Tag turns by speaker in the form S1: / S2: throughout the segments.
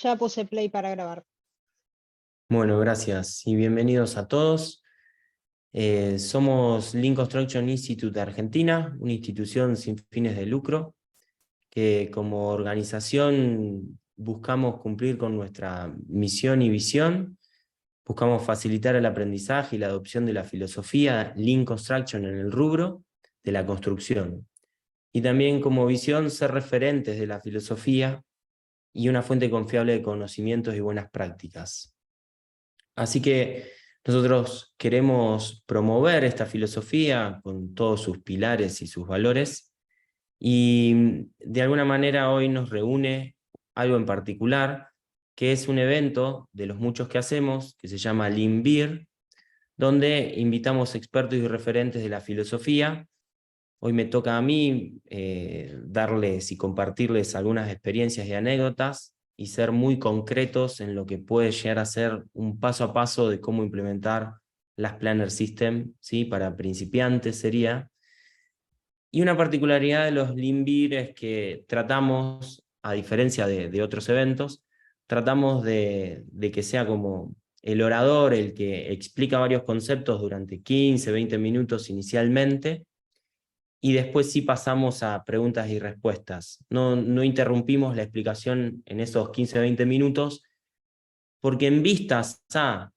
S1: Ya puse play para grabar.
S2: Bueno, gracias y bienvenidos a todos. Somos Lean Construction Institute de Argentina, una institución sin fines de lucro, que como organización buscamos cumplir con nuestra misión y visión. Buscamos facilitar el aprendizaje y la adopción de la filosofía Lean Construction en el rubro de la construcción. Y también como visión ser referentes de la filosofía y una fuente confiable de conocimientos y buenas prácticas. Así que nosotros queremos promover esta filosofía con todos sus pilares y sus valores, y de alguna manera hoy nos reúne algo en particular, que es un evento de los muchos que hacemos, que se llama Lean Beer, donde invitamos expertos y referentes de la filosofía. Hoy me toca a mí darles y compartirles algunas experiencias y anécdotas y ser muy concretos en lo que puede llegar a ser un paso a paso de cómo implementar las Planner System, ¿sí? Para principiantes sería. Y una particularidad de los Lean Beer es que tratamos, a diferencia de otros eventos, tratamos de que sea como el orador el que explica varios conceptos durante 15, 20 minutos inicialmente, y después sí pasamos a preguntas y respuestas. No interrumpimos la explicación en esos 15 o 20 minutos, porque en vistas a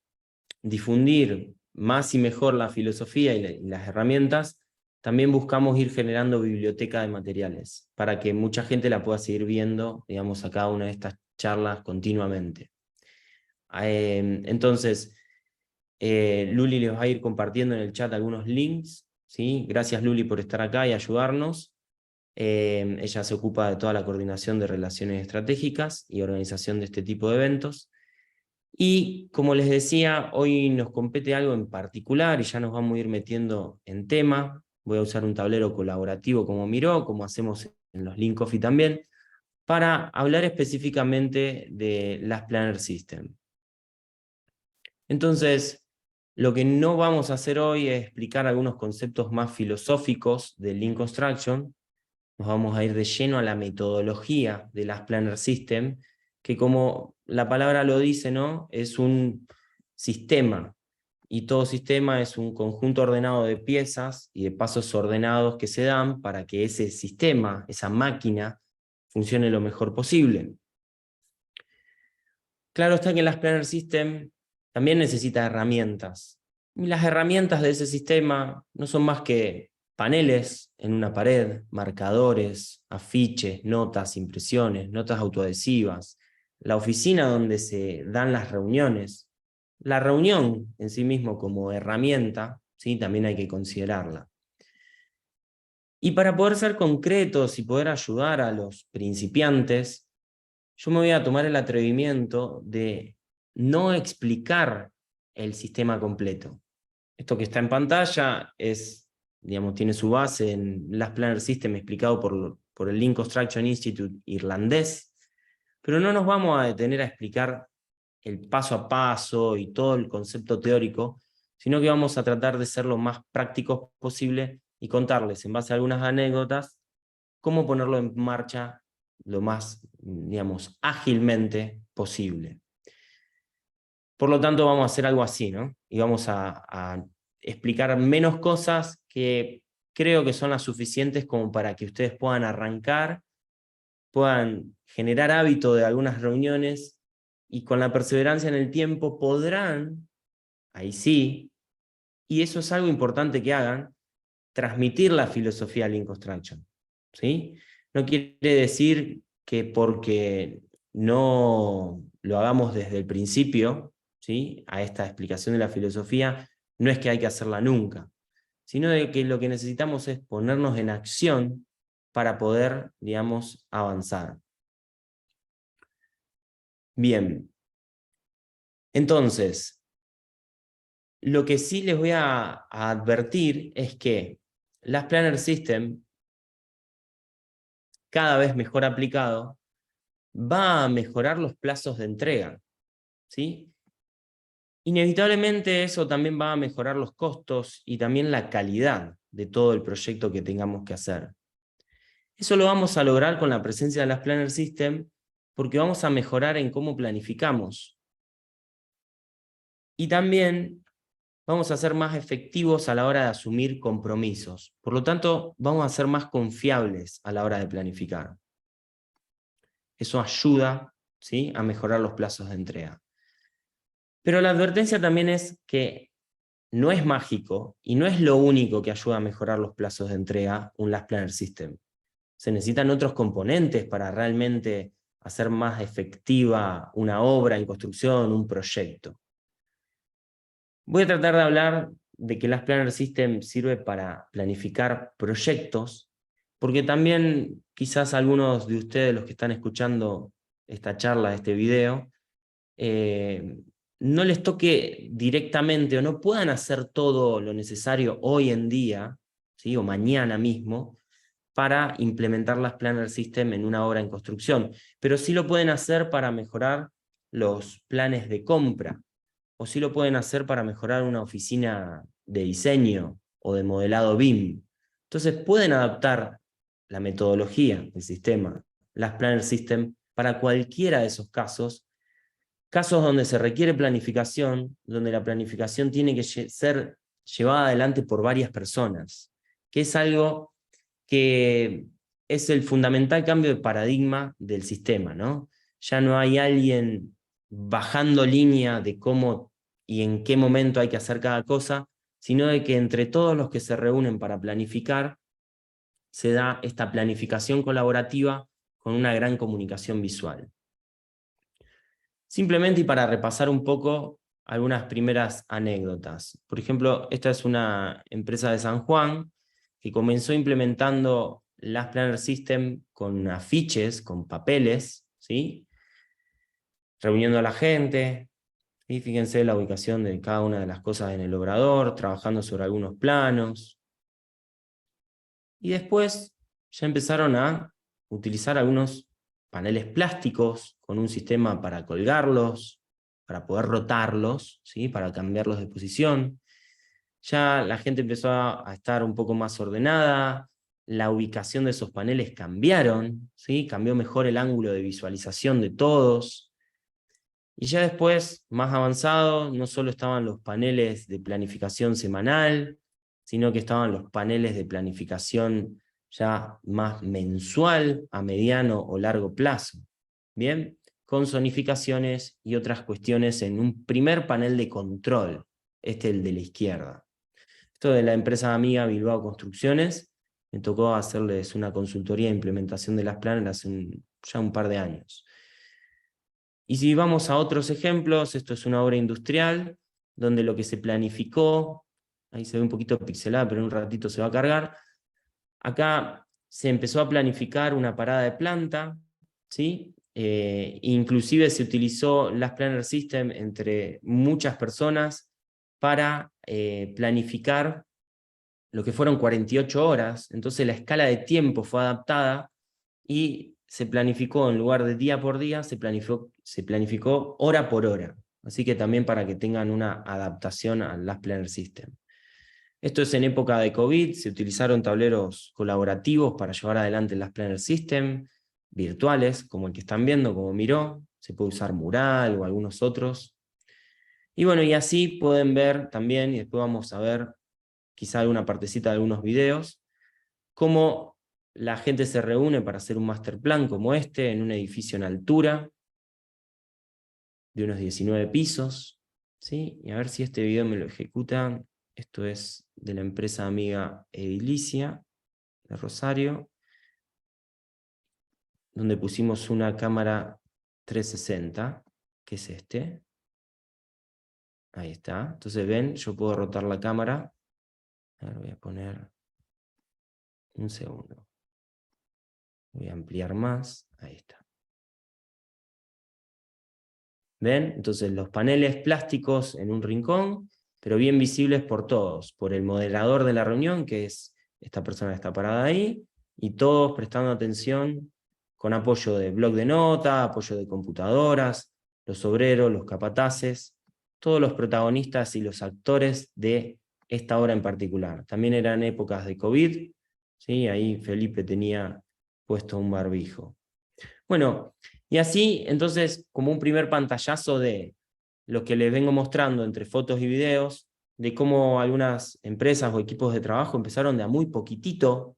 S2: difundir más y mejor la filosofía y las herramientas, también buscamos ir generando biblioteca de materiales, para que mucha gente la pueda seguir viendo, digamos, a cada una de estas charlas continuamente. Entonces, Luli les va a ir compartiendo en el chat algunos links, ¿sí? Gracias Luli por estar acá y ayudarnos. Ella se ocupa de toda la coordinación de relaciones estratégicas y organización de este tipo de eventos. Y como les decía, hoy nos compete algo en particular y ya nos vamos a ir metiendo en tema. Voy a usar un tablero colaborativo como Miro, como hacemos en los Lean Coffee también, para hablar específicamente de las Planner System. Entonces, lo que no vamos a hacer hoy es explicar algunos conceptos más filosóficos de Lean Construction. Nos vamos a ir de lleno a la metodología de las Planner System, que como la palabra lo dice, ¿no? Es un sistema, y todo sistema es un conjunto ordenado de piezas y de pasos ordenados que se dan para que ese sistema, esa máquina, funcione lo mejor posible. Claro está que las Planner System también necesita herramientas, y las herramientas de ese sistema no son más que paneles en una pared, marcadores, afiches, notas, impresiones, notas autoadhesivas, la oficina donde se dan las reuniones. La reunión en sí mismo como herramienta, ¿sí? También hay que considerarla. Y para poder ser concretos y poder ayudar a los principiantes, yo me voy a tomar el atrevimiento de no explicar el sistema completo. Esto que está en pantalla es, digamos, tiene su base en las Planner System explicado por el Lean Construction Institute irlandés, pero no nos vamos a detener a explicar el paso a paso y todo el concepto teórico, sino que vamos a tratar de ser lo más prácticos posible y contarles, en base a algunas anécdotas, cómo ponerlo en marcha lo más, digamos, ágilmente posible. Por lo tanto, vamos a hacer algo así, ¿no? Y vamos a explicar menos cosas que creo que son las suficientes como para que ustedes puedan arrancar, puedan generar hábito de algunas reuniones, y con la perseverancia en el tiempo podrán, ahí sí, y eso es algo importante que hagan, transmitir la filosofía Lean Construction, ¿sí? No quiere decir que porque no lo hagamos desde el principio, ¿sí? A esta explicación de la filosofía, no es que hay que hacerla nunca, sino de que lo que necesitamos es ponernos en acción para poder, digamos, avanzar. Bien, entonces, lo que sí les voy a advertir es que las Planner System, cada vez mejor aplicado, va a mejorar los plazos de entrega, ¿sí? Inevitablemente eso también va a mejorar los costos y también la calidad de todo el proyecto que tengamos que hacer. Eso lo vamos a lograr con la presencia de las Planner System, porque vamos a mejorar en cómo planificamos. Y también vamos a ser más efectivos a la hora de asumir compromisos. Por lo tanto, vamos a ser más confiables a la hora de planificar. Eso ayuda, ¿sí?, a mejorar los plazos de entrega. Pero la advertencia también es que no es mágico y no es lo único que ayuda a mejorar los plazos de entrega un Last Planner System. Se necesitan otros componentes para realmente hacer más efectiva una obra en construcción, un proyecto. Voy a tratar de hablar de que Last Planner System sirve para planificar proyectos, porque también quizás algunos de ustedes, los que están escuchando esta charla, este video, no les toque directamente o no puedan hacer todo lo necesario hoy en día, ¿sí?, o mañana mismo, para implementar las Planner System en una obra en construcción, pero sí lo pueden hacer para mejorar los planes de compra, o sí lo pueden hacer para mejorar una oficina de diseño o de modelado BIM. Entonces pueden adaptar la metodología, el sistema, las Planner System, para cualquiera de esos casos donde se requiere planificación, donde la planificación tiene que ser llevada adelante por varias personas, que es algo que es el fundamental cambio de paradigma del sistema, ¿no? Ya no hay alguien bajando línea de cómo y en qué momento hay que hacer cada cosa, sino de que entre todos los que se reúnen para planificar, se da esta planificación colaborativa con una gran comunicación visual. Simplemente y para repasar un poco algunas primeras anécdotas. Por ejemplo, esta es una empresa de San Juan que comenzó implementando Last Planner System con afiches, con papeles, ¿sí?, reuniendo a la gente, y fíjense la ubicación de cada una de las cosas en el obrador, trabajando sobre algunos planos. Y después ya empezaron a utilizar algunos paneles plásticos con un sistema para colgarlos, para poder rotarlos, ¿sí?, para cambiarlos de posición. Ya la gente empezó a estar un poco más ordenada, la ubicación de esos paneles cambiaron, ¿sí?, cambió mejor el ángulo de visualización de todos. Y ya después, más avanzado, no solo estaban los paneles de planificación semanal, sino que estaban los paneles de planificación ya más mensual, a mediano o largo plazo. Bien, con zonificaciones y otras cuestiones en un primer panel de control, el de la izquierda. Esto de la empresa amiga Bilbao Construcciones, me tocó hacerles una consultoría de implementación de las planas hace ya un par de años. Y si vamos a otros ejemplos, esto es una obra industrial, donde lo que se planificó, ahí se ve un poquito pixelada, pero en un ratito se va a cargar. Acá se empezó a planificar una parada de planta, ¿sí? Inclusive se utilizó Last Planner System entre muchas personas para planificar lo que fueron 48 horas, entonces la escala de tiempo fue adaptada y se planificó, en lugar de día por día, se planificó hora por hora. Así que también para que tengan una adaptación al Last Planner System. Esto es en época de COVID, se utilizaron tableros colaborativos para llevar adelante el Last Planner System, virtuales, como el que están viendo, como Miró, se puede usar Mural o algunos otros. Y bueno, y así pueden ver también, y después vamos a ver quizá alguna partecita de algunos videos, cómo la gente se reúne para hacer un master plan como este, en un edificio en altura, de unos 19 pisos, ¿sí? Y a ver si este video me lo ejecuta. Esto es de la empresa amiga Edilicia, de Rosario, donde pusimos una cámara 360, que es este. Ahí está. Entonces ven, yo puedo rotar la cámara. A ver, voy a poner un segundo. Voy a ampliar más. Ahí está. ¿Ven? Entonces los paneles plásticos en un rincón, pero bien visibles por todos, por el moderador de la reunión, que es esta persona que está parada ahí, y todos prestando atención con apoyo de bloc de nota, apoyo de computadoras, los obreros, los capataces, todos los protagonistas y los actores de esta obra en particular. También eran épocas de COVID, ¿sí? Ahí Felipe tenía puesto un barbijo. Bueno, y así, entonces, como un primer pantallazo de lo que les vengo mostrando entre fotos y videos, de cómo algunas empresas o equipos de trabajo empezaron de a muy poquitito,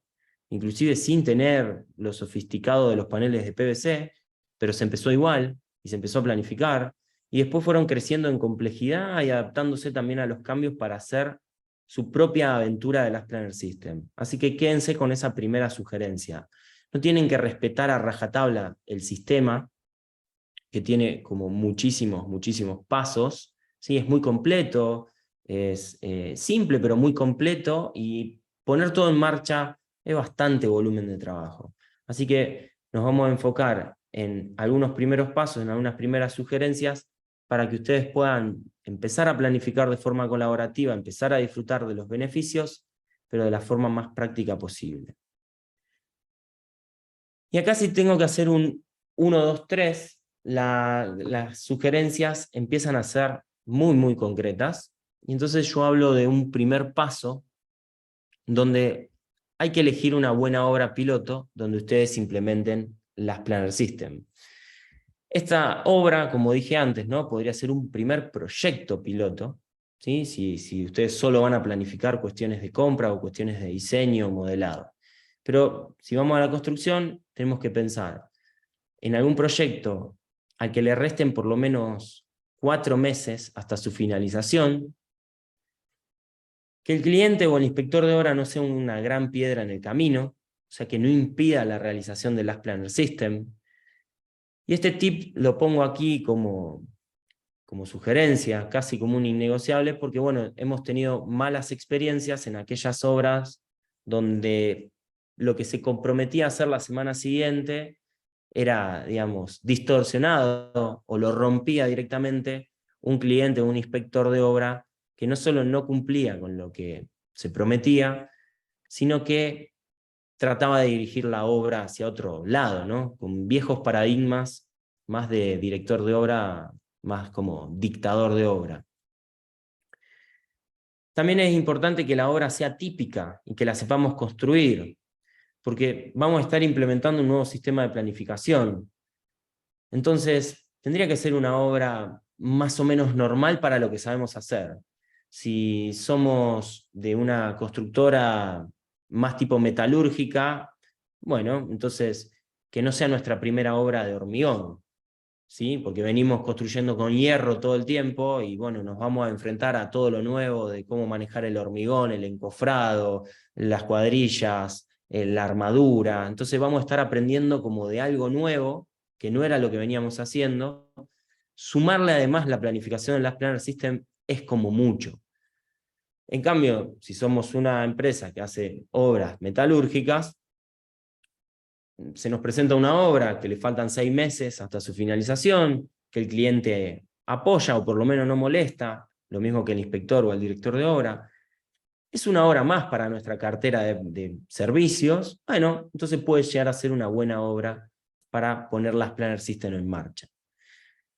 S2: inclusive sin tener lo sofisticado de los paneles de PVC, pero se empezó igual y se empezó a planificar, y después fueron creciendo en complejidad y adaptándose también a los cambios para hacer su propia aventura de las Planner System. Así que quédense con esa primera sugerencia. No tienen que respetar a rajatabla el sistema, que tiene como muchísimos pasos, ¿sí? Es muy completo, es simple pero muy completo, y poner todo en marcha es bastante volumen de trabajo. Así que nos vamos a enfocar en algunos primeros pasos, en algunas primeras sugerencias, para que ustedes puedan empezar a planificar de forma colaborativa, empezar a disfrutar de los beneficios, pero de la forma más práctica posible. Y acá sí tengo que hacer un 1, 2, 3, las sugerencias empiezan a ser muy concretas, y entonces yo hablo de un primer paso donde hay que elegir una buena obra piloto donde ustedes implementen las Planner System. Esta obra, como dije antes, ¿no? Podría ser un primer proyecto piloto, ¿sí? Si ustedes solo van a planificar cuestiones de compra o cuestiones de diseño o modelado. Pero si vamos a la construcción, tenemos que pensar en algún proyecto al que le resten por lo menos 4 meses hasta su finalización, que el cliente o el inspector de obra no sea una gran piedra en el camino, o sea, que no impida la realización de las Planner System. Y este tip lo pongo aquí como sugerencia, casi como un innegociable, porque bueno, hemos tenido malas experiencias en aquellas obras donde lo que se comprometía a hacer la semana siguiente era, digamos, distorsionado o lo rompía directamente un cliente o un inspector de obra que no solo no cumplía con lo que se prometía, sino que trataba de dirigir la obra hacia otro lado, ¿no? Con viejos paradigmas, más de director de obra, más como dictador de obra. También es importante que la obra sea típica y que la sepamos construir, porque vamos a estar implementando un nuevo sistema de planificación. Entonces, tendría que ser una obra más o menos normal para lo que sabemos hacer. Si somos de una constructora más tipo metalúrgica, bueno, entonces que no sea nuestra primera obra de hormigón, ¿sí? Porque venimos construyendo con hierro todo el tiempo y bueno, nos vamos a enfrentar a todo lo nuevo de cómo manejar el hormigón, el encofrado, las cuadrillas, la armadura. Entonces vamos a estar aprendiendo como de algo nuevo, que no era lo que veníamos haciendo. Sumarle además la planificación en las Planner System es como mucho. En cambio, si somos una empresa que hace obras metalúrgicas, se nos presenta una obra que le faltan 6 meses hasta su finalización, que el cliente apoya o por lo menos no molesta, lo mismo que el inspector o el director de obra. Es una obra más para nuestra cartera de servicios. Bueno, entonces puede llegar a ser una buena obra para poner las Planner System en marcha.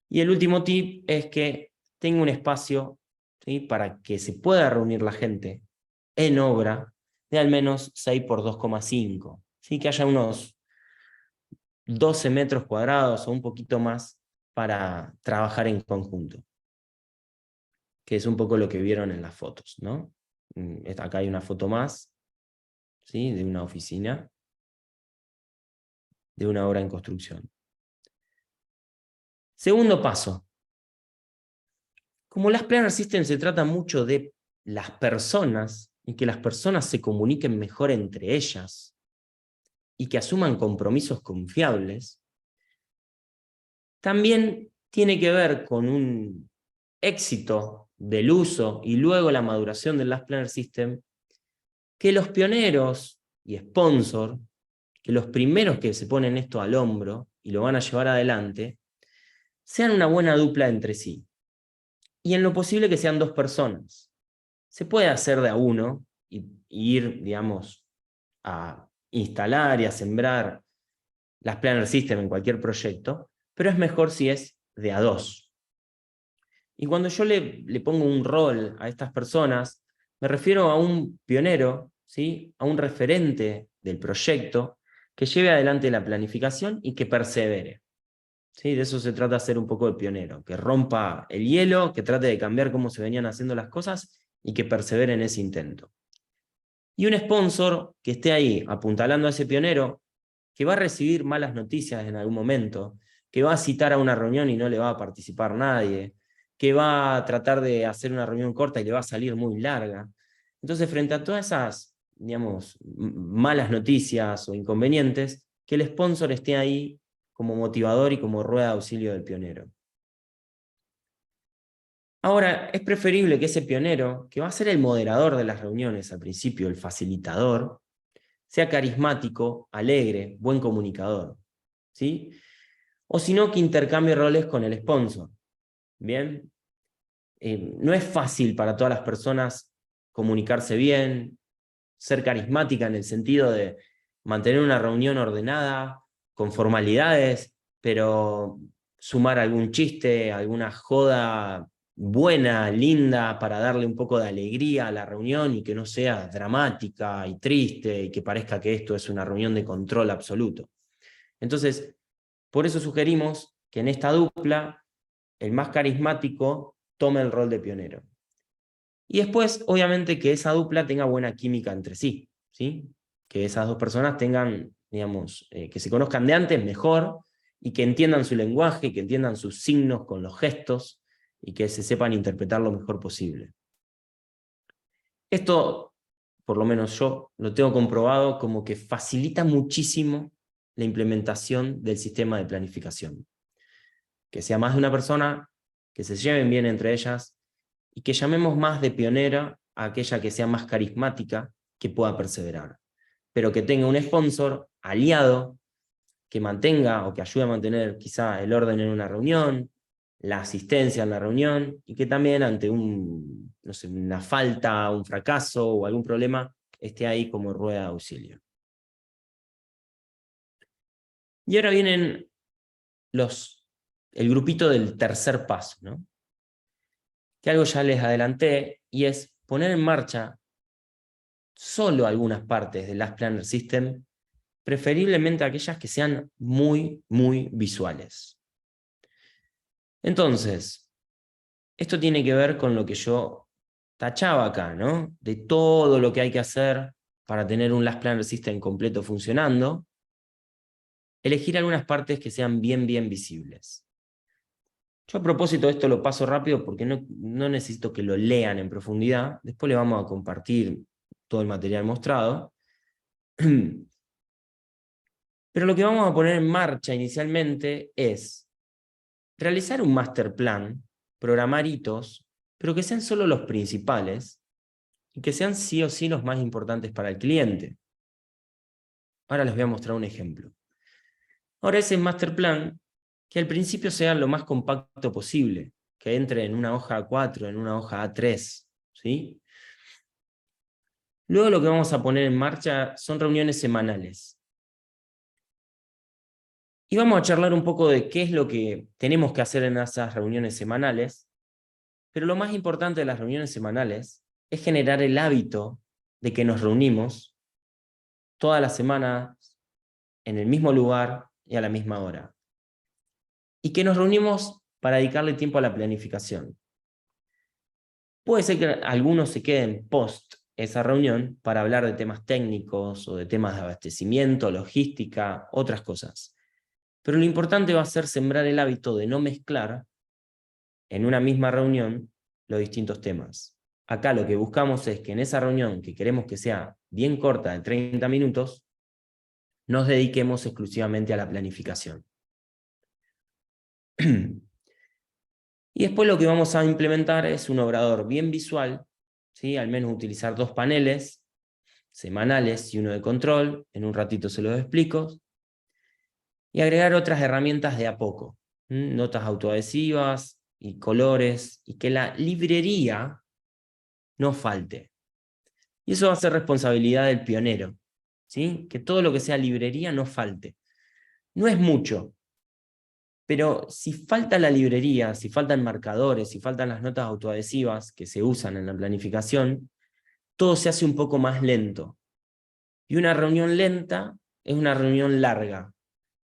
S2: Y el último tip es que tenga un espacio, ¿sí?, para que se pueda reunir la gente en obra de al menos 6 por 2,5. ¿Sí? Que haya unos 12 metros cuadrados o un poquito más para trabajar en conjunto, que es un poco lo que vieron en las fotos, ¿no? Acá hay una foto más, ¿sí?, de una oficina, de una obra en construcción. Segundo paso. Como las Planner System se trata mucho de las personas y que las personas se comuniquen mejor entre ellas y que asuman compromisos confiables, también tiene que ver con un éxito del uso y luego la maduración del Last Planner System, que los pioneros y sponsors, que los primeros que se ponen esto al hombro y lo van a llevar adelante, sean una buena dupla entre sí. Y en lo posible que sean 2 personas. Se puede hacer de a uno y ir, digamos, a instalar y a sembrar las Planner System en cualquier proyecto, pero es mejor si es de a 2. Y cuando yo le pongo un rol a estas personas, me refiero a un pionero, ¿sí?, a un referente del proyecto, que lleve adelante la planificación y que persevere. ¿Sí? De eso se trata de ser un poco de pionero, que rompa el hielo, que trate de cambiar cómo se venían haciendo las cosas y que persevere en ese intento. Y un sponsor que esté ahí apuntalando a ese pionero, que va a recibir malas noticias en algún momento, que va a citar a una reunión y no le va a participar nadie, que va a tratar de hacer una reunión corta y le va a salir muy larga. Entonces, frente a todas esas, digamos, malas noticias o inconvenientes, que el sponsor esté ahí como motivador y como rueda de auxilio del pionero. Ahora, es preferible que ese pionero, que va a ser el moderador de las reuniones al principio, el facilitador, sea carismático, alegre, buen comunicador, ¿sí? O si no, que intercambie roles con el sponsor, ¿bien? No es fácil para todas las personas comunicarse bien, ser carismática en el sentido de mantener una reunión ordenada, con formalidades, pero sumar algún chiste, alguna joda buena, linda, para darle un poco de alegría a la reunión y que no sea dramática y triste y que parezca que esto es una reunión de control absoluto. Entonces, por eso sugerimos que en esta dupla el más carismático tome el rol de pionero. Y después, obviamente, que esa dupla tenga buena química entre sí, ¿sí? Que esas dos personas tengan, digamos, que se conozcan de antes mejor y que entiendan su lenguaje, que entiendan sus signos con los gestos y que se sepan interpretar lo mejor posible. Esto, por lo menos yo, lo tengo comprobado como que facilita muchísimo la implementación del sistema de planificación. Que sea más de una persona, que se lleven bien entre ellas, y que llamemos más de pionera a aquella que sea más carismática, que pueda perseverar. Pero que tenga un sponsor aliado, que mantenga o que ayude a mantener quizá el orden en una reunión, la asistencia en la reunión, y que también ante no sé, una falta, un fracaso o algún problema, esté ahí como rueda de auxilio. Y ahora vienen el grupito del tercer paso, ¿no? Que algo ya les adelanté, y es poner en marcha solo algunas partes del Last Planner System, preferiblemente aquellas que sean muy, muy visuales. Entonces, esto tiene que ver con lo que yo tachaba acá, ¿no? De todo lo que hay que hacer para tener un Last Planner System completo funcionando, elegir algunas partes que sean bien, bien visibles. Yo a propósito de esto lo paso rápido porque no necesito que lo lean en profundidad. Después le vamos a compartir todo el material mostrado. Pero lo que vamos a poner en marcha inicialmente es realizar un master plan, programar hitos, pero que sean solo los principales y que sean sí o sí los más importantes para el cliente. Ahora les voy a mostrar un ejemplo. Ahora ese master plan, que al principio sea lo más compacto posible, que entre en una hoja A4, en una hoja A3, ¿sí? Luego lo que vamos a poner en marcha son reuniones semanales. Y vamos a charlar un poco de qué es lo que tenemos que hacer en esas reuniones semanales, pero lo más importante de las reuniones semanales es generar el hábito de que nos reunimos todas las semanas en el mismo lugar y a la misma hora. Y que nos reunimos para dedicarle tiempo a la planificación. Puede ser que algunos se queden post esa reunión para hablar de temas técnicos o de temas de abastecimiento, logística, otras cosas. Pero lo importante va a ser sembrar el hábito de no mezclar en una misma reunión los distintos temas. Acá lo que buscamos es que en esa reunión, que queremos que sea bien corta, de 30 minutos, nos dediquemos exclusivamente a la planificación. Y después lo que vamos a implementar es un obrador bien visual, ¿sí? Al menos utilizar 2 paneles semanales y uno de control, en un ratito se los explico, y agregar otras herramientas de a poco, notas autoadhesivas y colores, y que la librería no falte. Y eso va a ser responsabilidad del pionero, ¿sí? Que todo lo que sea librería no falte. No es mucho, pero si falta la librería, si faltan marcadores, si faltan las notas autoadhesivas que se usan en la planificación, todo se hace un poco más lento. Y una reunión lenta es una reunión larga.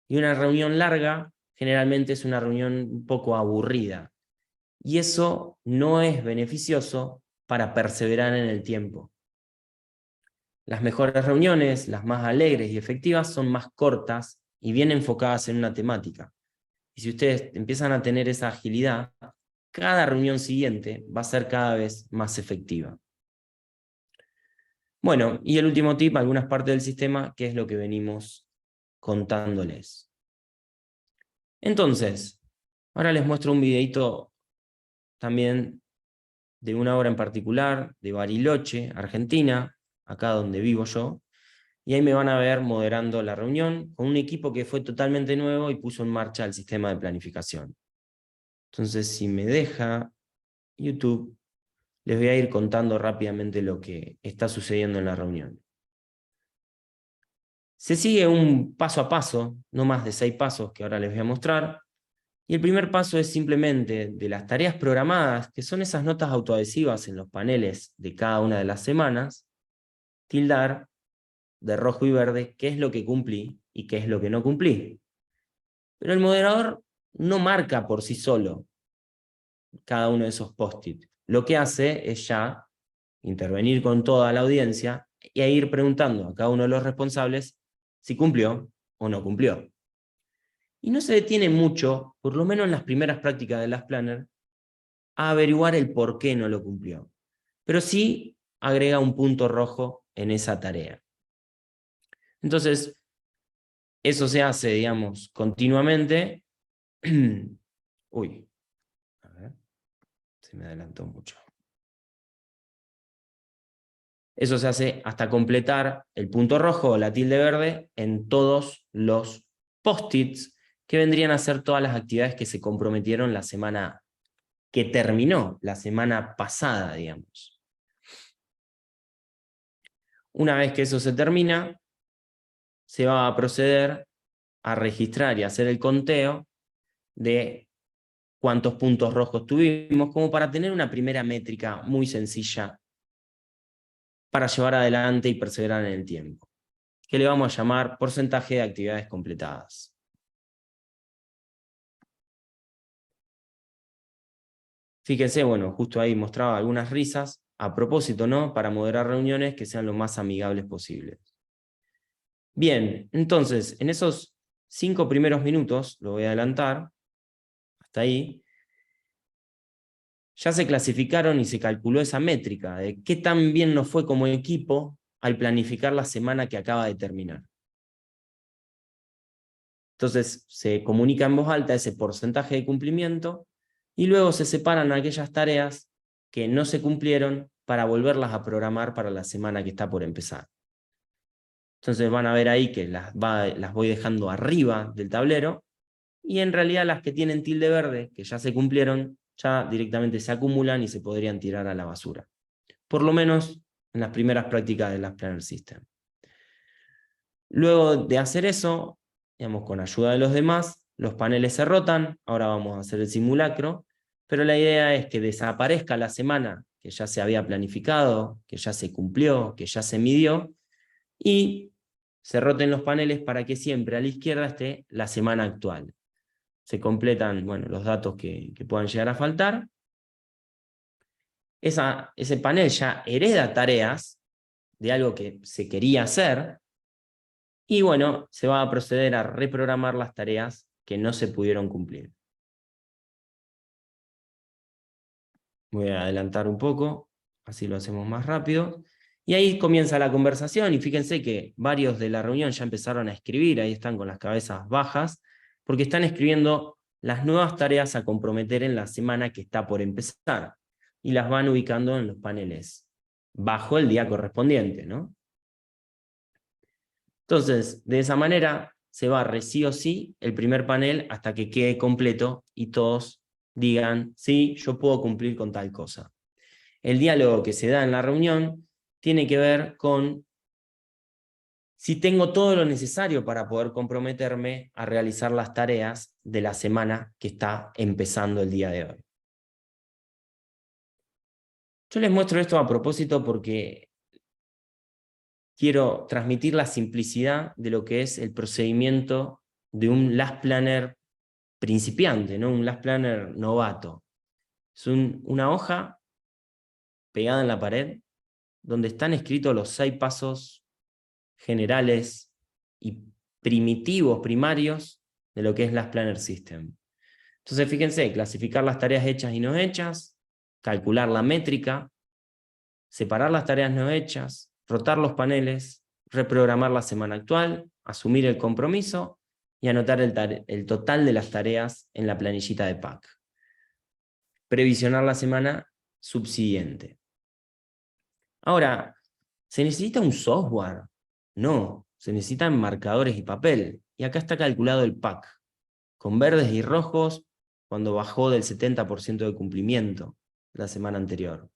S2: Y una reunión larga generalmente es una reunión un poco aburrida. Y eso no es beneficioso para perseverar en el tiempo. Las mejores reuniones, las más alegres y efectivas, son más cortas y bien enfocadas en una temática. Y si ustedes empiezan a tener esa agilidad, cada reunión siguiente va a ser cada vez más efectiva. Bueno, y el último tip, algunas partes del sistema, que es lo que venimos contándoles. Entonces, ahora les muestro un videito también de una obra en particular, de Bariloche, Argentina, acá donde vivo yo, y ahí me van a ver moderando la reunión con un equipo que fue totalmente nuevo y puso en marcha el sistema de planificación. Entonces, si me deja YouTube, les voy a ir contando rápidamente lo que está sucediendo en la reunión. Se sigue un paso a paso, no más de 6 pasos que ahora les voy a mostrar, y el primer paso es simplemente de las tareas programadas, que son esas notas autoadhesivas en los paneles de cada una de las semanas, tildar de rojo y verde qué es lo que cumplí y qué es lo que no cumplí. Pero el moderador no marca por sí solo cada uno de esos post-it. Lo que hace es ya intervenir con toda la audiencia y ir preguntando a cada uno de los responsables si cumplió o no cumplió. Y no se detiene mucho, por lo menos en las primeras prácticas de las Planner, a averiguar el por qué no lo cumplió. Pero sí agrega un punto rojo en esa tarea. Entonces, eso se hace, digamos, continuamente. Uy, a ver, se me adelantó mucho. Eso se hace hasta completar el punto rojo o la tilde verde en todos los post-its que vendrían a ser todas las actividades que se comprometieron la semana que terminó, la semana pasada, digamos. Una vez que eso se termina, se va a proceder a registrar y hacer el conteo de cuántos puntos rojos tuvimos, como para tener una primera métrica muy sencilla para llevar adelante y perseverar en el tiempo, que le vamos a llamar porcentaje de actividades completadas. Fíjense, bueno, justo ahí mostraba algunas risas, a propósito, ¿no? Para moderar reuniones que sean lo más amigables posibles. Bien, entonces, en esos 5 primeros minutos, lo voy a adelantar, hasta ahí, ya se clasificaron y se calculó esa métrica de qué tan bien nos fue como equipo al planificar la semana que acaba de terminar. Entonces se comunica en voz alta ese porcentaje de cumplimiento y luego se separan aquellas tareas que no se cumplieron para volverlas a programar para la semana que está por empezar. Entonces van a ver ahí que las voy dejando arriba del tablero y en realidad las que tienen tilde verde, que ya se cumplieron, ya directamente se acumulan y se podrían tirar a la basura. Por lo menos en las primeras prácticas de las Planner System. Luego de hacer eso, digamos, con ayuda de los demás, los paneles se rotan, ahora vamos a hacer el simulacro, pero la idea es que desaparezca la semana que ya se había planificado, que ya se cumplió, que ya se midió, y se roten los paneles para que siempre a la izquierda esté la semana actual. Se completan, bueno, los datos que puedan llegar a faltar. Ese panel ya hereda tareas de algo que se quería hacer, y bueno, se va a proceder a reprogramar las tareas que no se pudieron cumplir. Voy a adelantar un poco, así lo hacemos más rápido. Y ahí comienza la conversación, y fíjense que varios de la reunión ya empezaron a escribir, ahí están con las cabezas bajas, porque están escribiendo las nuevas tareas a comprometer en la semana que está por empezar, y las van ubicando en los paneles, bajo el día correspondiente, ¿no? Entonces, de esa manera, se barre sí o sí el primer panel hasta que quede completo y todos digan, sí, yo puedo cumplir con tal cosa. El diálogo que se da en la reunión tiene que ver con si tengo todo lo necesario para poder comprometerme a realizar las tareas de la semana que está empezando el día de hoy. Yo les muestro esto a propósito porque quiero transmitir la simplicidad de lo que es el procedimiento de un Last Planner principiante, ¿no? Un Last Planner novato. Es una hoja pegada en la pared donde están escritos los 6 pasos generales y primitivos, primarios, de lo que es Last Planner System. Entonces, fíjense, clasificar las tareas hechas y no hechas, calcular la métrica, separar las tareas no hechas, rotar los paneles, reprogramar la semana actual, asumir el compromiso y anotar el total de las tareas en la planillita de PAC. Previsionar la semana subsiguiente. Ahora, ¿se necesita un software? No, se necesitan marcadores y papel. Y acá está calculado el PAC, con verdes y rojos cuando bajó del 70% de cumplimiento la semana anterior.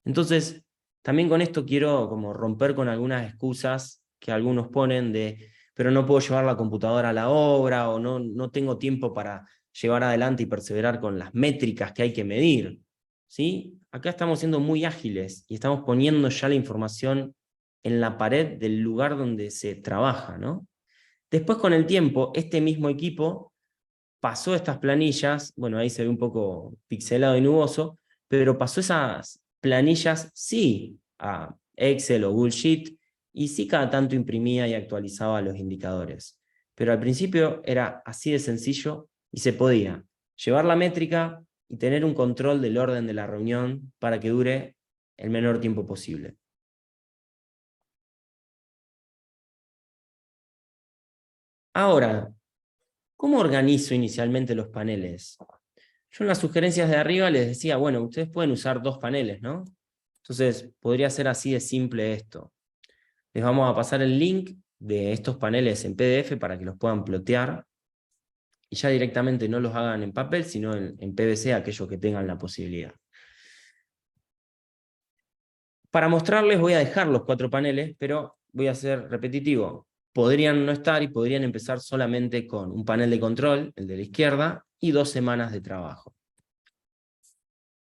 S2: Entonces, también con esto quiero como romper con algunas excusas que algunos ponen de, pero no puedo llevar la computadora a la obra, o no tengo tiempo para llevar adelante y perseverar con las métricas que hay que medir. ¿Sí? Acá estamos siendo muy ágiles y estamos poniendo ya la información en la pared del lugar donde se trabaja, ¿no? Después, con el tiempo, este mismo equipo pasó estas planillas, bueno, ahí se ve un poco pixelado y nuboso, pero pasó esas planillas, sí, a Excel o Google Sheet, y sí cada tanto imprimía y actualizaba los indicadores. Pero al principio era así de sencillo y se podía llevar la métrica y tener un control del orden de la reunión para que dure el menor tiempo posible. Ahora, ¿cómo organizo inicialmente los paneles? Yo en las sugerencias de arriba les decía, bueno, ustedes pueden usar 2 paneles, ¿no? Entonces, podría ser así de simple esto. Les vamos a pasar el link de estos paneles en PDF para que los puedan plotear y ya directamente no los hagan en papel, sino en PVC, aquellos que tengan la posibilidad. Para mostrarles voy a dejar los 4 paneles, pero voy a ser repetitivo. Podrían no estar y podrían empezar solamente con un panel de control, el de la izquierda, y 2 semanas de trabajo.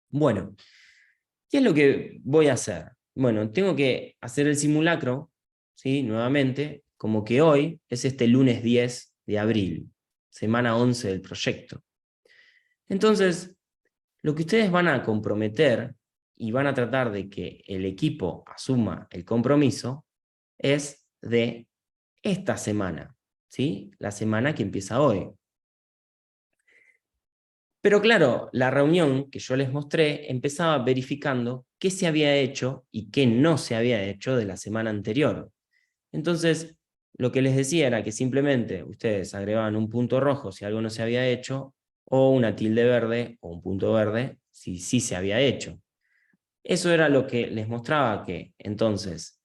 S2: Bueno, ¿qué es lo que voy a hacer? Bueno, tengo que hacer el simulacro, ¿sí? Nuevamente, como que hoy es este lunes 10 de abril, semana 11 del proyecto. Entonces, lo que ustedes van a comprometer y van a tratar de que el equipo asuma el compromiso es de esta semana, ¿sí? La semana que empieza hoy. Pero claro, la reunión que yo les mostré empezaba verificando qué se había hecho y qué no se había hecho de la semana anterior. Entonces, lo que les decía era que simplemente ustedes agregaban un punto rojo si algo no se había hecho, o una tilde verde o un punto verde si sí se había hecho. Eso era lo que les mostraba, que entonces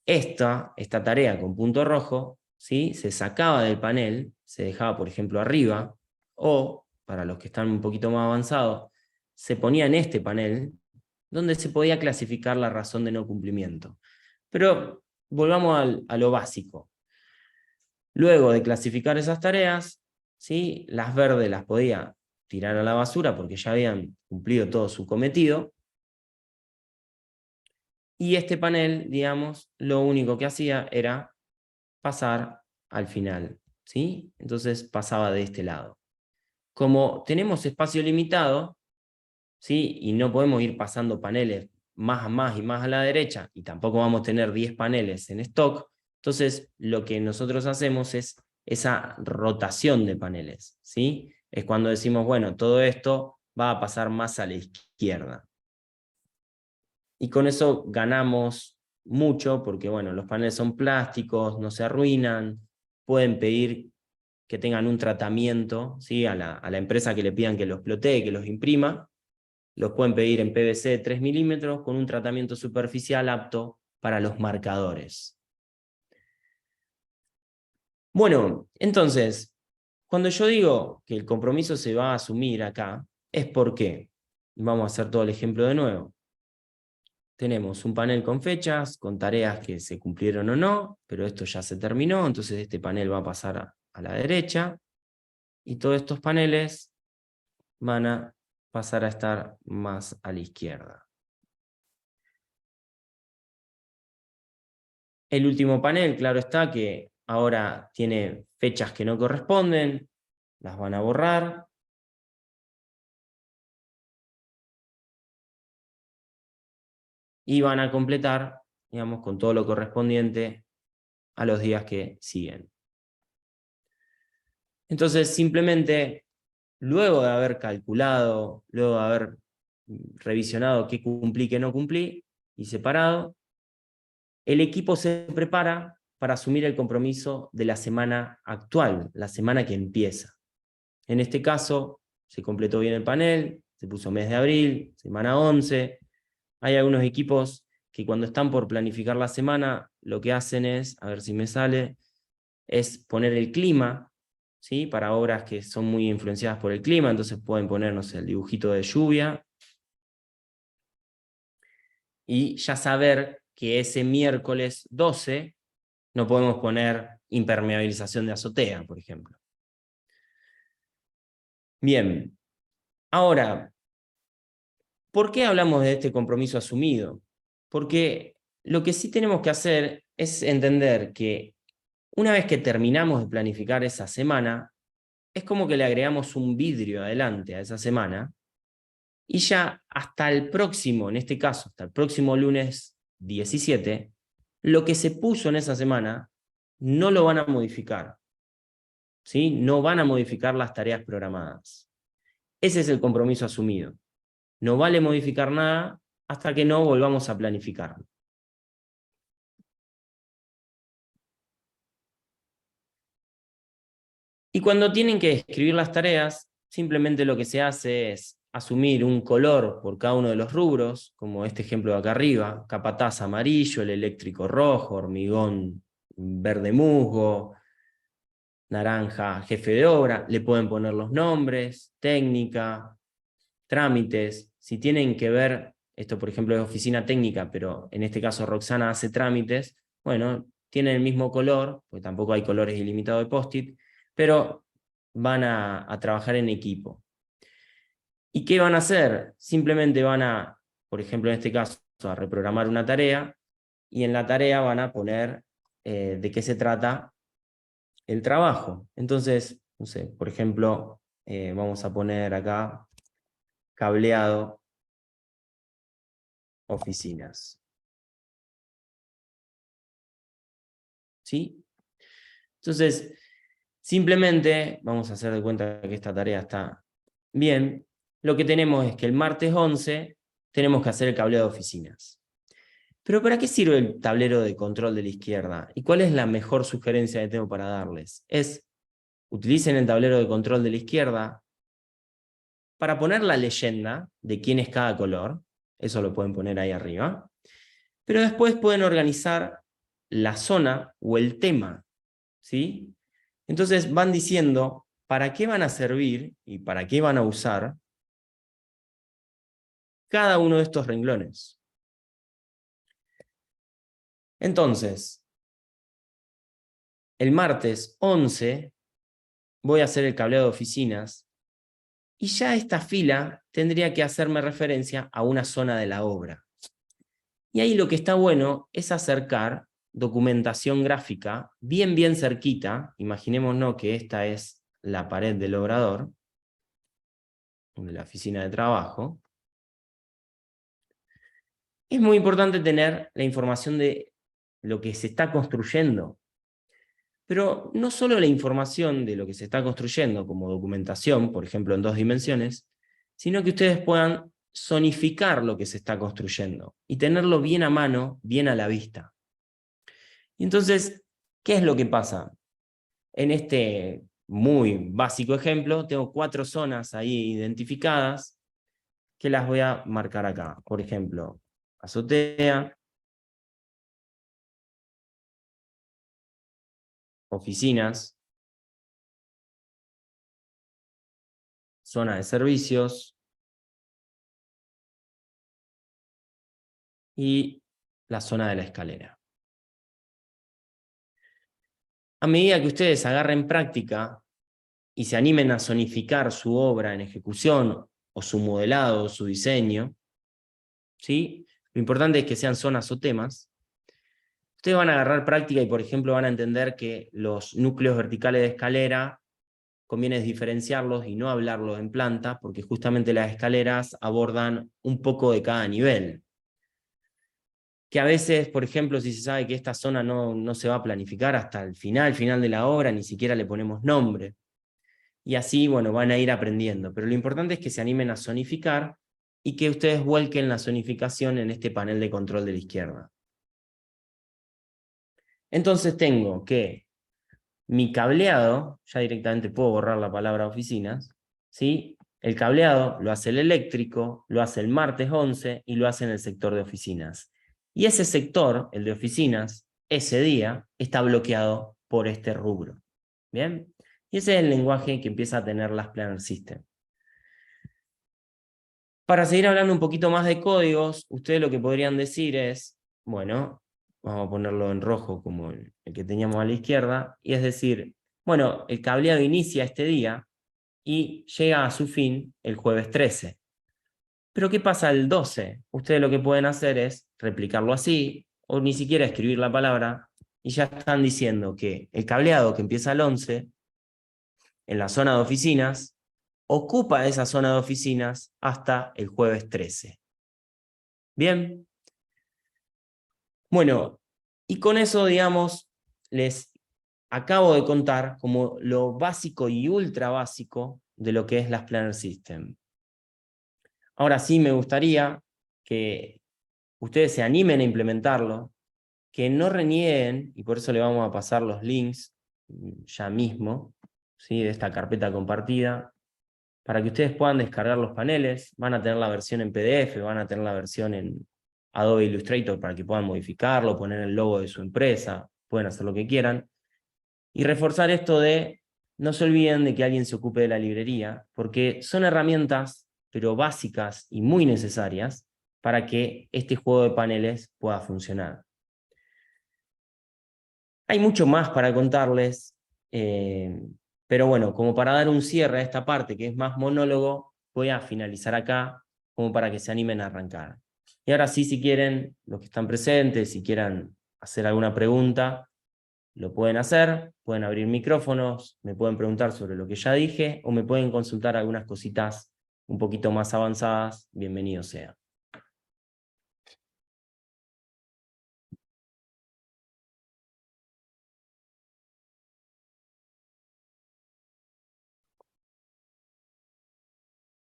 S2: esta tarea con punto rojo, ¿sí? Se sacaba del panel, se dejaba, por ejemplo, arriba, o, para los que están un poquito más avanzados, se ponía en este panel, donde se podía clasificar la razón de no cumplimiento. Pero volvamos a lo básico. Luego de clasificar esas tareas, ¿sí? Las verdes las podía tirar a la basura porque ya habían cumplido todo su cometido. Y este panel, digamos, lo único que hacía era pasar al final, ¿sí? Entonces pasaba de este lado. Como tenemos espacio limitado, ¿sí? Y no podemos ir pasando paneles más a más y más a la derecha, y tampoco vamos a tener 10 paneles en stock, entonces lo que nosotros hacemos es esa rotación de paneles, ¿sí? Es cuando decimos, bueno, todo esto va a pasar más a la izquierda. Y con eso ganamos mucho, porque bueno, los paneles son plásticos, no se arruinan, pueden pedir que tengan un tratamiento, ¿sí? a la empresa que le pidan que los plotee, que los imprima, los pueden pedir en PVC de 3 milímetros con un tratamiento superficial apto para los marcadores. Bueno, entonces, cuando yo digo que el compromiso se va a asumir acá, es porque, vamos a hacer todo el ejemplo de nuevo. Tenemos un panel con fechas, con tareas que se cumplieron o no, pero esto ya se terminó, entonces este panel va a pasar a la derecha, y todos estos paneles van a pasar a estar más a la izquierda. El último panel, claro está, que ahora tiene fechas que no corresponden, las van a borrar. Y van a completar, digamos, con todo lo correspondiente a los días que siguen. Entonces, simplemente, luego de haber calculado, luego de haber revisionado qué cumplí, qué no cumplí, y separado, el equipo se prepara para asumir el compromiso de la semana actual, la semana que empieza. En este caso, se completó bien el panel, se puso mes de abril, semana 11. Hay algunos equipos que cuando están por planificar la semana, lo que hacen es, a ver si me sale, es poner el clima, ¿sí? Para obras que son muy influenciadas por el clima, entonces pueden poner, no sé, el dibujito de lluvia, y ya saber que ese miércoles 12 no podemos poner impermeabilización de azotea, por ejemplo. Bien, ahora, ¿por qué hablamos de este compromiso asumido? Porque lo que sí tenemos que hacer es entender que una vez que terminamos de planificar esa semana, es como que le agregamos un vidrio adelante a esa semana, y ya hasta el próximo, en este caso, hasta el próximo lunes 17, lo que se puso en esa semana no lo van a modificar, ¿sí? No van a modificar las tareas programadas. Ese es el compromiso asumido. No vale modificar nada hasta que no volvamos a planificarlo. Y cuando tienen que escribir las tareas, simplemente lo que se hace es asumir un color por cada uno de los rubros, como este ejemplo de acá arriba: capataz amarillo, el eléctrico rojo, hormigón verde musgo, naranja jefe de obra. Le pueden poner los nombres, técnica, trámites. Si tienen que ver, esto por ejemplo es oficina técnica, pero en este caso Roxana hace trámites, bueno, tienen el mismo color, porque tampoco hay colores ilimitados de post-it, pero van a trabajar en equipo. ¿Y qué van a hacer? Simplemente van a, por ejemplo en este caso, a reprogramar una tarea, y en la tarea van a poner de qué se trata el trabajo. Entonces, no sé, por ejemplo, vamos a poner acá cableado oficinas. ¿Sí? Entonces, simplemente vamos a hacer de cuenta que esta tarea está bien. Lo que tenemos es que el martes 11 tenemos que hacer el cableado de oficinas. Pero ¿para qué sirve el tablero de control de la izquierda? ¿Y cuál es la mejor sugerencia que tengo para darles? Es, utilicen el tablero de control de la izquierda para poner la leyenda de quién es cada color. Eso lo pueden poner ahí arriba. Pero después pueden organizar la zona o el tema, ¿sí? Entonces van diciendo para qué van a servir y para qué van a usar cada uno de estos renglones. Entonces, el martes 11 voy a hacer el cableado de oficinas, y ya esta fila tendría que hacerme referencia a una zona de la obra. Y ahí lo que está bueno es acercar documentación gráfica bien cerquita. Imaginémonos que esta es la pared del obrador, de la oficina de trabajo. Es muy importante tener la información de lo que se está construyendo, pero no solo la información de lo que se está construyendo como documentación, por ejemplo en 2 dimensiones, sino que ustedes puedan zonificar lo que se está construyendo y tenerlo bien a mano, bien a la vista. Y entonces, ¿qué es lo que pasa? En este muy básico ejemplo, tengo 4 zonas ahí identificadas que las voy a marcar acá. Por ejemplo, azotea, oficinas, zona de servicios y la zona de la escalera. A medida que ustedes agarren práctica y se animen a zonificar su obra en ejecución, o su modelado, o su diseño, ¿sí? Lo importante es que sean zonas o temas. Ustedes van a agarrar práctica y, por ejemplo, van a entender que los núcleos verticales de escalera conviene diferenciarlos y no hablarlos en planta, porque justamente las escaleras abordan un poco de cada nivel. Que a veces, por ejemplo, si se sabe que esta zona no se va a planificar hasta el final de la obra, ni siquiera le ponemos nombre. Y así, bueno, van a ir aprendiendo. Pero lo importante es que se animen a zonificar y que ustedes vuelquen la zonificación en este panel de control de la izquierda. Entonces tengo que mi cableado, ya directamente puedo borrar la palabra oficinas, ¿sí? El cableado lo hace el eléctrico, lo hace el martes 11 y lo hace en el sector de oficinas. Y ese sector, el de oficinas, ese día está bloqueado por este rubro. ¿Bien? Y ese es el lenguaje que empieza a tener las Planner System. Para seguir hablando un poquito más de códigos, ustedes lo que podrían decir es, bueno, vamos a ponerlo en rojo como el que teníamos a la izquierda, y es decir, bueno, el cableado inicia este día y llega a su fin el jueves 13. Pero ¿qué pasa el 12? Ustedes lo que pueden hacer es replicarlo así, o ni siquiera escribir la palabra, y ya están diciendo que el cableado que empieza el 11, en la zona de oficinas, ocupa esa zona de oficinas hasta el jueves 13. ¿Bien? Bueno, y con eso, digamos, les acabo de contar como lo básico y ultra básico de lo que es las Planner System. Ahora sí me gustaría que ustedes se animen a implementarlo, que no renieguen, y por eso le vamos a pasar los links ya mismo, ¿sí? De esta carpeta compartida, para que ustedes puedan descargar los paneles. Van a tener la versión en PDF, van a tener la versión en Adobe Illustrator para que puedan modificarlo, poner el logo de su empresa, pueden hacer lo que quieran. Y reforzar esto de, no se olviden de que alguien se ocupe de la librería, porque son herramientas, pero básicas y muy necesarias, para que este juego de paneles pueda funcionar. Hay mucho más para contarles, pero bueno, como para dar un cierre a esta parte que es más monólogo, voy a finalizar acá, como para que se animen a arrancar. Y ahora sí, si quieren, los que están presentes, si quieran hacer alguna pregunta, lo pueden hacer, pueden abrir micrófonos, me pueden preguntar sobre lo que ya dije, o me pueden consultar algunas cositas un poquito más avanzadas, bienvenido sea.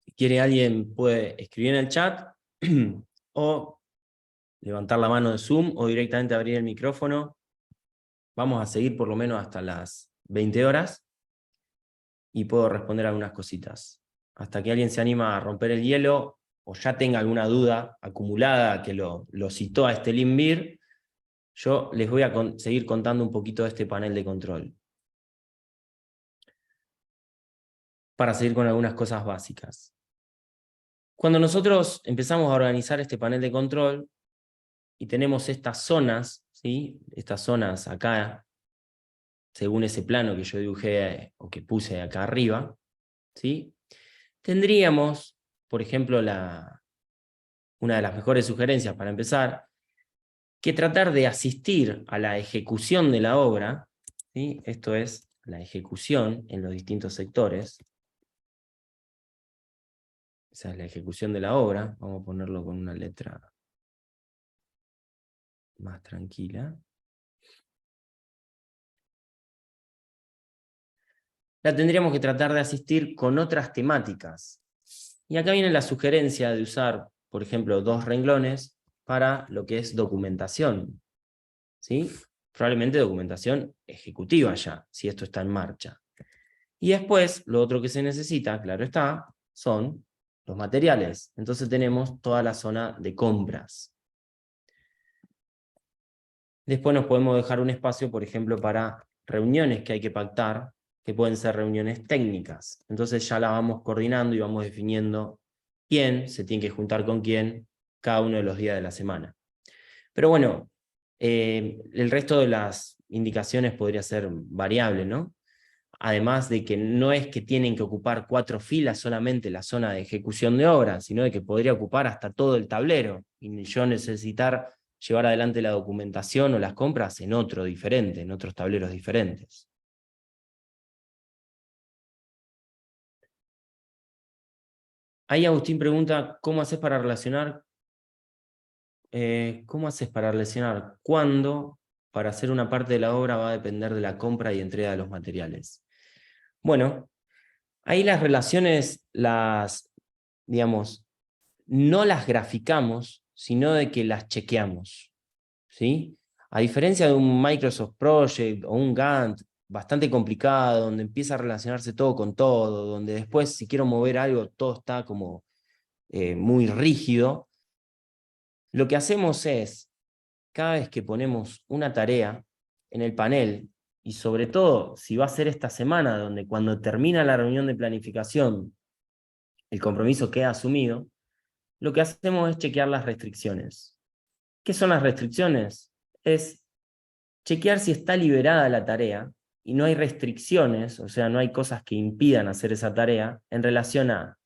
S2: Si quiere alguien puede escribir en el chat, o levantar la mano de Zoom, o directamente abrir el micrófono. Vamos a seguir por lo menos hasta las 20 horas, y puedo responder algunas cositas. Hasta que alguien se anima a romper el hielo, o ya tenga alguna duda acumulada que lo citó a este Limbir, yo les voy a seguir contando un poquito de este panel de control. Para seguir con algunas cosas básicas. Cuando nosotros empezamos a organizar este panel de control, y tenemos estas zonas, ¿sí? Estas zonas acá, según ese plano que yo dibujé o que puse acá arriba, ¿sí? Tendríamos, por ejemplo, una de las mejores sugerencias para empezar, que tratar de asistir a la ejecución de la obra, ¿sí? Esto es la ejecución en los distintos sectores. Esa es la ejecución de la obra. Vamos a ponerlo con una letra más tranquila. La tendríamos que tratar de asistir con otras temáticas. Y acá viene la sugerencia de usar, por ejemplo, 2 renglones para lo que es documentación, ¿sí? Probablemente documentación ejecutiva ya, si esto está en marcha. Y después, lo otro que se necesita, claro está, son los materiales. Entonces tenemos toda la zona de compras. Después nos podemos dejar un espacio, por ejemplo, para reuniones que hay que pactar, que pueden ser reuniones técnicas. Entonces ya la vamos coordinando y vamos definiendo quién se tiene que juntar con quién cada uno de los días de la semana. Pero bueno, el resto de las indicaciones podría ser variable, ¿no? Además de que no es que tienen que ocupar 4 filas solamente la zona de ejecución de obra, sino de que podría ocupar hasta todo el tablero, y yo necesitar llevar adelante la documentación o las compras en otro diferente, en otros tableros diferentes. Ahí Agustín pregunta, ¿cómo haces para relacionar? ¿Cómo haces para relacionar cuándo para hacer una parte de la obra va a depender de la compra y entrega de los materiales? Bueno, ahí las relaciones digamos, no las graficamos, sino de que las chequeamos, ¿sí? A diferencia de un Microsoft Project o un Gantt bastante complicado, donde empieza a relacionarse todo con todo, donde después si quiero mover algo todo está como muy rígido, lo que hacemos es, cada vez que ponemos una tarea en el panel, y sobre todo si va a ser esta semana, donde cuando termina la reunión de planificación el compromiso queda asumido, lo que hacemos es chequear las restricciones. ¿Qué son las restricciones? Es chequear si está liberada la tarea y no hay restricciones, o sea, no hay cosas que impidan hacer esa tarea en relación a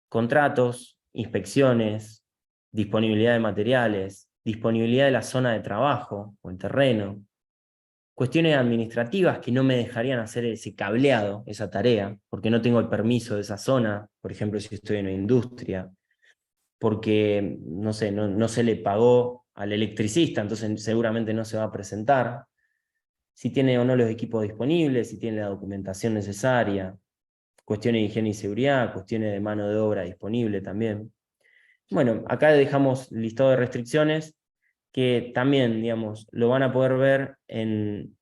S2: contratos, inspecciones, disponibilidad de materiales, disponibilidad de la zona de trabajo o el terreno, cuestiones administrativas que no me dejarían hacer ese cableado, esa tarea, porque no tengo el permiso de esa zona, por ejemplo, si estoy en una industria, porque, no sé, no se le pagó al electricista, entonces seguramente no se va a presentar, si tiene o no los equipos disponibles, si tiene la documentación necesaria, cuestiones de higiene y seguridad, cuestiones de mano de obra disponible también. Bueno, acá dejamos listado de restricciones que también, digamos, lo van a poder ver en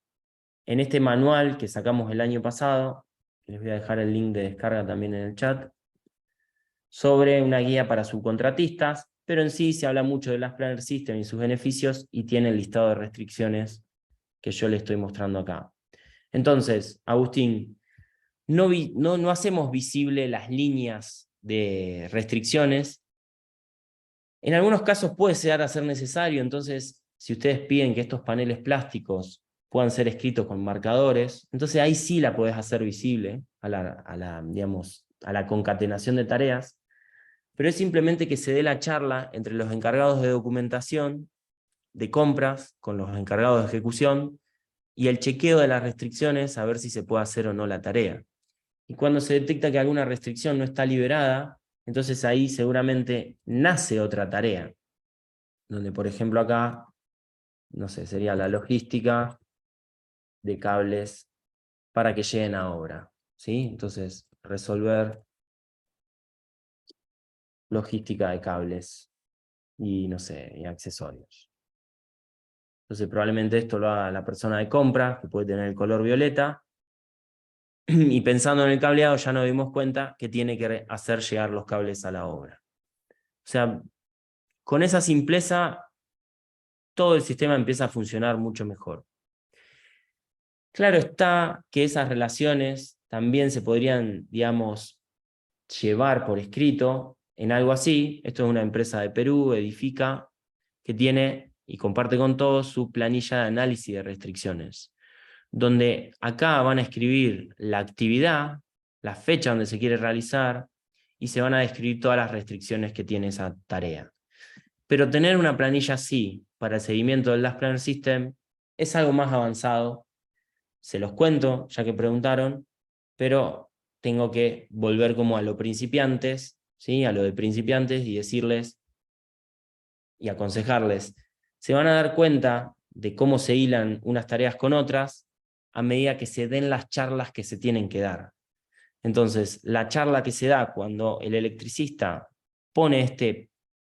S2: este manual que sacamos el año pasado, les voy a dejar el link de descarga también en el chat, sobre una guía para subcontratistas, pero en sí se habla mucho de las Planner System y sus beneficios y tiene el listado de restricciones que yo le estoy mostrando acá. Entonces, Agustín, no hacemos visible las líneas de restricciones. En algunos casos puede llegar a ser necesario, entonces, si ustedes piden que estos paneles plásticos puedan ser escritos con marcadores, entonces ahí sí la podés hacer visible digamos, a la concatenación de tareas, pero es simplemente que se dé la charla entre los encargados de documentación, de compras, con los encargados de ejecución, y el chequeo de las restricciones a ver si se puede hacer o no la tarea. Y cuando se detecta que alguna restricción no está liberada, entonces ahí seguramente nace otra tarea, donde por ejemplo acá, no sé, sería la logística de cables para que lleguen a obra, ¿sí? Entonces, resolver logística de cables y, no sé, y accesorios. Entonces probablemente esto lo haga la persona de compra, que puede tener el color violeta, y pensando en el cableado ya nos dimos cuenta que tiene que hacer llegar los cables a la obra. O sea, con esa simpleza todo el sistema empieza a funcionar mucho mejor. Claro está que esas relaciones también se podrían, digamos, llevar por escrito en algo así. Esto es una empresa de Perú, Edifica, que tiene y comparte con todos su planilla de análisis de restricciones, donde acá van a escribir la actividad, la fecha donde se quiere realizar, y se van a describir todas las restricciones que tiene esa tarea. Pero tener una planilla así para el seguimiento del Last Planner System es algo más avanzado. Se los cuento, ya que preguntaron, pero tengo que volver como a lo principiantes, ¿sí? A lo de principiantes y decirles y aconsejarles. Se van a dar cuenta de cómo se hilan unas tareas con otras a medida que se den las charlas que se tienen que dar. Entonces, la charla que se da cuando el electricista pone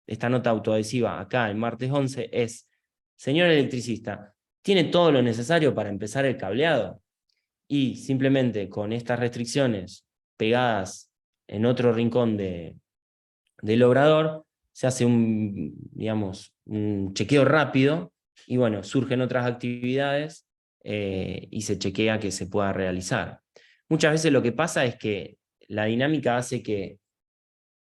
S2: esta nota autoadhesiva acá el martes 11 es: señor electricista, ¿tiene todo lo necesario para empezar el cableado? Y simplemente con estas restricciones pegadas en otro rincón del obrador, se hace digamos, un chequeo rápido y bueno, surgen otras actividades y se chequea que se pueda realizar. Muchas veces lo que pasa es que la dinámica hace que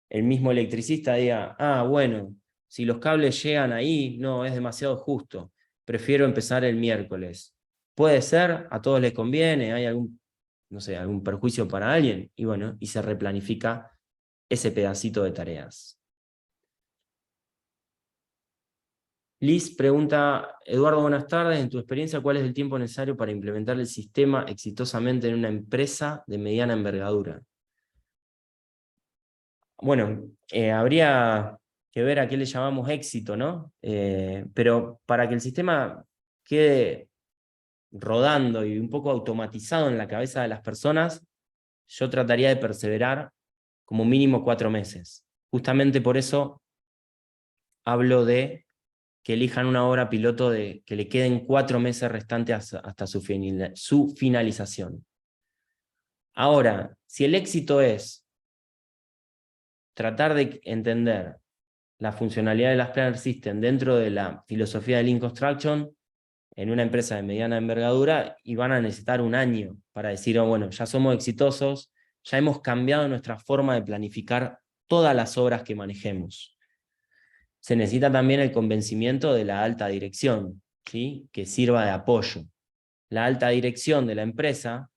S2: el mismo electricista diga, ah, bueno, si los cables llegan ahí, no, es demasiado justo, prefiero empezar el miércoles. Puede ser, a todos les conviene, hay no sé, algún perjuicio para alguien, y bueno, y se replanifica ese pedacito de tareas. Liz pregunta, Eduardo, buenas tardes. En tu experiencia, ¿cuál es el tiempo necesario para implementar el sistema exitosamente en una empresa de mediana envergadura? Bueno, habría que ver a qué le llamamos éxito, ¿no? Pero para que el sistema quede rodando y un poco automatizado en la cabeza de las personas, yo trataría de perseverar como mínimo 4 meses. Justamente por eso hablo de que elijan una obra piloto de que le queden 4 meses restantes hasta su finalización. Ahora, si el éxito es tratar de entender la funcionalidad de las Planner System dentro de la filosofía de Lean Construction en una empresa de mediana envergadura, y van a necesitar un año para decir, oh, bueno, ya somos exitosos, ya hemos cambiado nuestra forma de planificar todas las obras que manejemos. Se necesita también el convencimiento de la alta dirección, ¿sí? Que sirva de apoyo. La alta dirección de la empresa,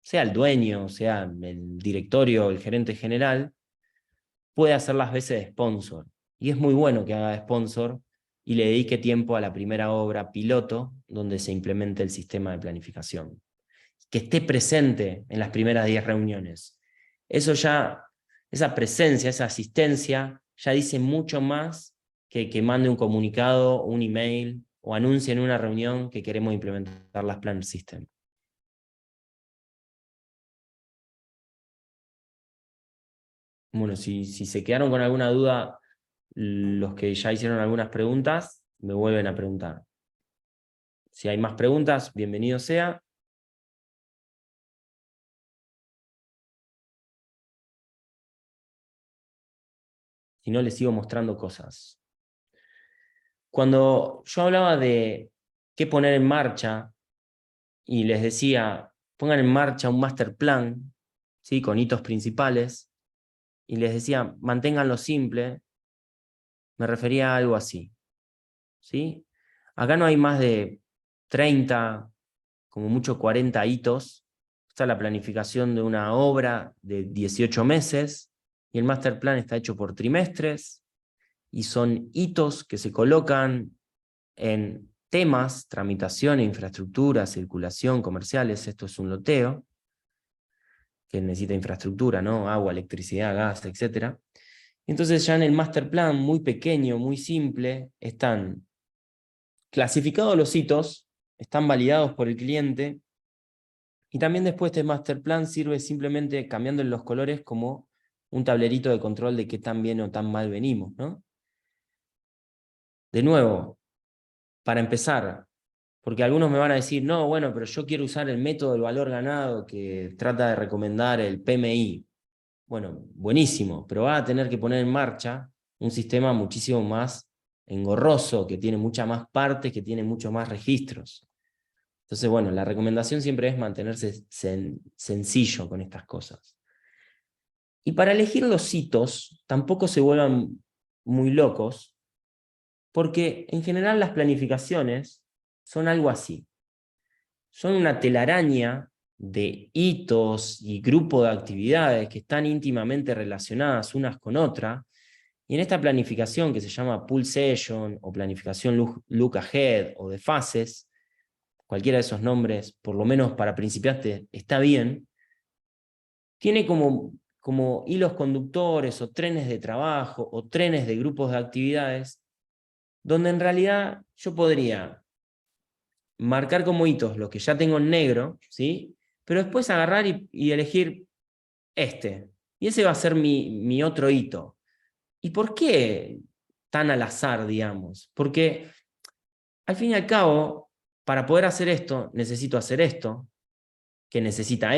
S2: sea el dueño, sea el directorio, el gerente general, puede hacer las veces de sponsor. Y es muy bueno que haga de sponsor y le dedique tiempo a la primera obra piloto donde se implemente el sistema de planificación. Que esté presente en las primeras 10 reuniones. Eso ya, esa presencia, esa asistencia, ya dice mucho más que mande un comunicado, un email o anuncie en una reunión que queremos implementar las Planner System. Bueno, si se quedaron con alguna duda, los que ya hicieron algunas preguntas, me vuelven a preguntar. Si hay más preguntas, bienvenido sea. Si no, les sigo mostrando cosas. Cuando yo hablaba de qué poner en marcha y les decía, pongan en marcha un master plan, ¿sí? Con hitos principales, y les decía, manténganlo simple, me refería a algo así, ¿sí? Acá no hay más de 30, como mucho 40 hitos. Está la planificación de una obra de 18 meses, y el master plan está hecho por trimestres, y son hitos que se colocan en temas, tramitación, infraestructura, circulación, comerciales. Esto es un loteo que necesita infraestructura, ¿no? Agua, electricidad, gas, etc. Entonces ya en el master plan, muy pequeño, muy simple, están clasificados los hitos, están validados por el cliente, y también después este master plan sirve simplemente cambiando los colores como un tablerito de control de qué tan bien o tan mal venimos, ¿no? De nuevo, para empezar, porque algunos me van a decir, no, bueno, pero yo quiero usar el método del valor ganado que trata de recomendar el PMI. Bueno, buenísimo, pero va a tener que poner en marcha un sistema muchísimo más engorroso, que tiene muchas más partes, que tiene muchos más registros. Entonces, bueno, la recomendación siempre es mantenerse sencillo con estas cosas. Y para elegir los hitos, tampoco se vuelvan muy locos, porque en general las planificaciones son algo así. Son una telaraña de hitos y grupos de actividades que están íntimamente relacionadas unas con otras, y en esta planificación que se llama Pull Session o planificación Look Ahead o de fases, cualquiera de esos nombres, por lo menos para principiantes, está bien, tiene como hilos conductores o trenes de trabajo o trenes de grupos de actividades, donde en realidad yo podría marcar como hitos los que ya tengo en negro, ¿sí? Pero después agarrar y elegir este. Y ese va a ser mi otro hito. ¿Y por qué tan al azar, digamos? Porque al fin y al cabo, para poder hacer esto, necesito hacer esto, que necesita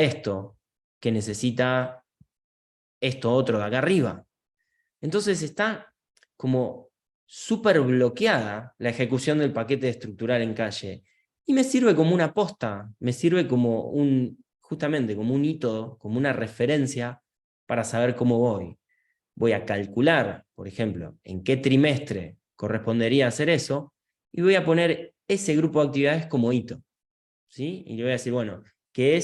S2: esto otro de acá arriba. Entonces está como súper bloqueada la ejecución del paquete estructural en calle. Y me sirve como una posta, me sirve como justamente como un hito, como una referencia para saber cómo voy. Voy a calcular, por ejemplo, en qué trimestre correspondería hacer eso, y voy a poner ese grupo de actividades como hito, ¿sí? Y le voy a decir, bueno, ¿qué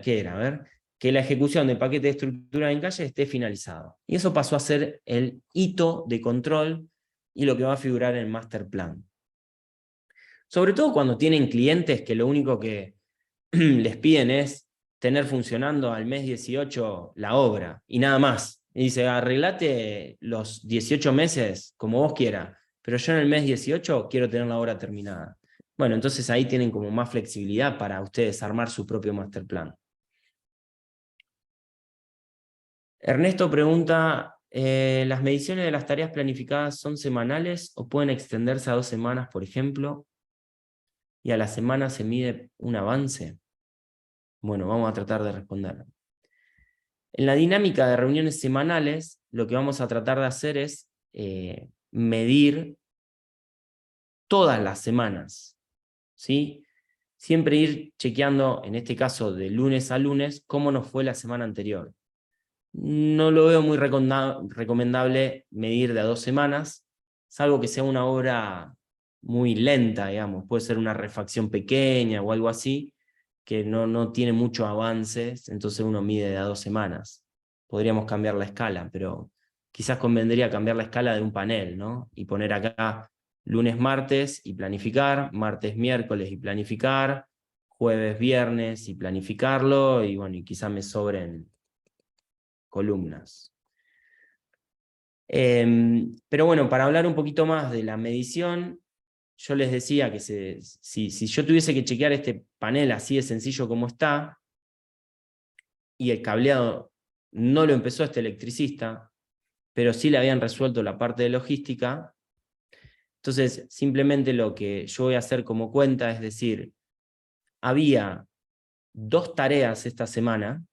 S2: era? A ver, que la ejecución del paquete de estructura en calle esté finalizado. Y eso pasó a ser el hito de control y lo que va a figurar en el master plan. Sobre todo cuando tienen clientes que lo único que les piden es tener funcionando al mes 18 la obra y nada más. Y dice, arreglate los 18 meses como vos quieras, pero yo en el mes 18 quiero tener la obra terminada. Bueno, entonces ahí tienen como más flexibilidad para ustedes armar su propio master plan. Ernesto pregunta, ¿las mediciones de las tareas planificadas son semanales o pueden extenderse a 2 semanas, por ejemplo? ¿Y a la semana se mide un avance? Bueno, vamos a tratar de responder. En la dinámica de reuniones semanales, lo que vamos a tratar de hacer es medir todas las semanas, ¿sí? Siempre ir chequeando, en este caso de lunes a lunes, cómo nos fue la semana anterior. No lo veo muy recomendable medir de a 2 semanas, salvo que sea una obra muy lenta, digamos, puede ser una refacción pequeña o algo así, que no tiene muchos avances, entonces uno mide de a 2 semanas. Podríamos cambiar la escala, pero quizás convendría cambiar la escala de un panel, ¿no? Y poner acá lunes, martes y planificar, martes, miércoles y planificar, jueves, viernes y planificarlo, y bueno, y quizás me sobren columnas. Pero bueno, para hablar un poquito más de la medición, yo les decía que si yo tuviese que chequear este panel así de sencillo como está, y el cableado no lo empezó este electricista, pero sí le habían resuelto la parte de logística, entonces simplemente lo que yo voy a hacer como cuenta es decir, había 2 tareas esta semana,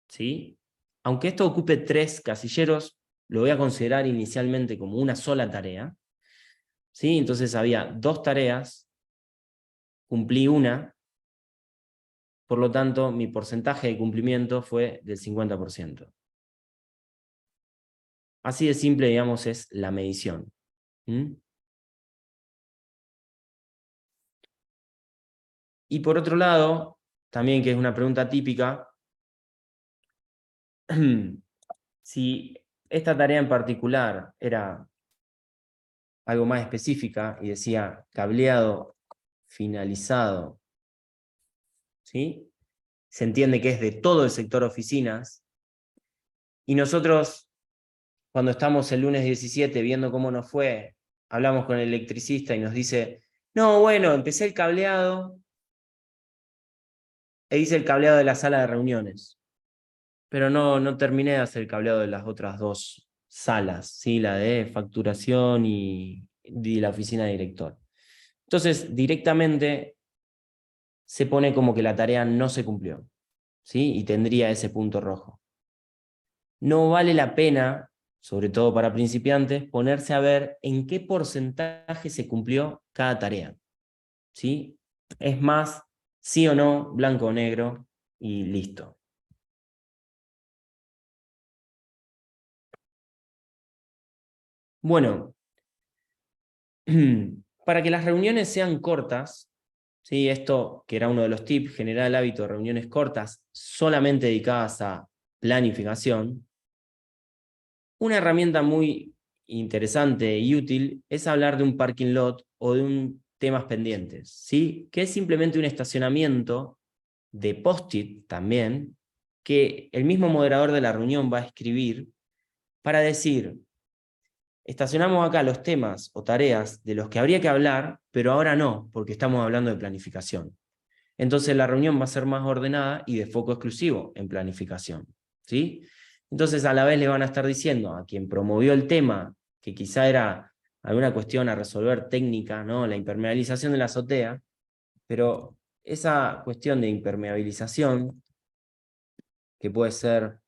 S2: ¿sí? Aunque esto ocupe 3 casilleros, lo voy a considerar inicialmente como una sola tarea, ¿sí? Entonces había 2 tareas, cumplí una, por lo tanto mi porcentaje de cumplimiento fue del 50%. Así de simple, digamos, es la medición. ¿Mm? Y por otro lado, también que es una pregunta típica, si esta tarea en particular era algo más específica y decía cableado finalizado, ¿sí? Se entiende que es de todo el sector oficinas, y nosotros, cuando estamos el lunes 17 viendo cómo nos fue, hablamos con el electricista y nos dice, no, bueno, empecé el cableado e hice el cableado de la sala de reuniones, pero no terminé de hacer el cableado de las otras 2 salas, ¿sí? La de facturación y la oficina de director. Entonces, directamente se pone como que la tarea no se cumplió, ¿sí? Y tendría ese punto rojo. No vale la pena, sobre todo para principiantes, ponerse a ver en qué porcentaje se cumplió cada tarea, ¿sí? Es más, sí o no, blanco o negro, y listo. Bueno, para que las reuniones sean cortas, ¿sí? Esto que era uno de los tips, generar el hábito de reuniones cortas solamente dedicadas a planificación, una herramienta muy interesante y útil es hablar de un parking lot o de un temas pendientes, ¿sí? Que es simplemente un estacionamiento de post-it también, que el mismo moderador de la reunión va a escribir para decir, estacionamos acá los temas o tareas de los que habría que hablar, pero ahora no, porque estamos hablando de planificación. Entonces la reunión va a ser más ordenada y de foco exclusivo en planificación, ¿sí? Entonces a la vez le van a estar diciendo a quien promovió el tema, que quizá era alguna cuestión a resolver técnica, ¿no? La impermeabilización de la azotea, pero esa cuestión de impermeabilización, que puede ser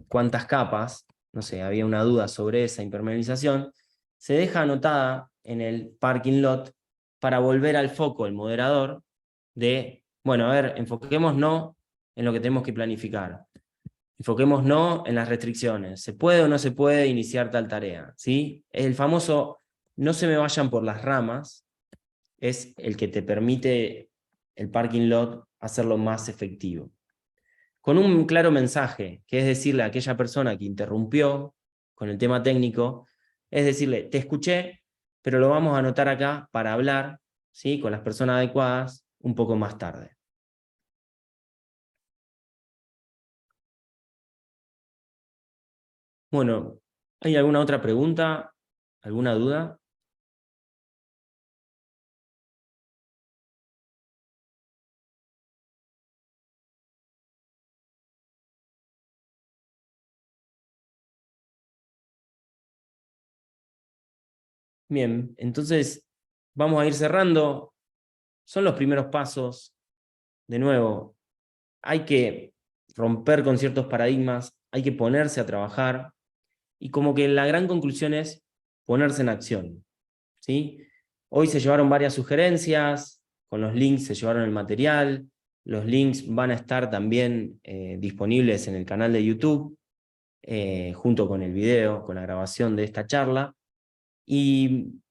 S2: cuántas capas, no sé, había una duda sobre esa impermeabilización, se deja anotada en el parking lot para volver al foco el moderador de, bueno, a ver, enfoquémonos en lo que tenemos que planificar. Enfoquémonos en las restricciones. ¿Se puede o no se puede iniciar tal tarea? ¿Sí? El famoso no se me vayan por las ramas es el que te permite el parking lot hacerlo más efectivo. Con un claro mensaje, que es decirle a aquella persona que interrumpió con el tema técnico, es decirle, te escuché, pero lo vamos a anotar acá para hablar, ¿sí?, con las personas adecuadas un poco más tarde. Bueno, ¿hay alguna otra pregunta? ¿Alguna duda? Bien, entonces vamos a ir cerrando. Son los primeros pasos. De nuevo, hay que romper con ciertos paradigmas, hay que ponerse a trabajar, y como que la gran conclusión es ponerse en acción, ¿sí? Hoy se llevaron varias sugerencias, con los links se llevaron el material, los links van a estar también disponibles en el canal de YouTube, junto con el video, con la grabación de esta charla, y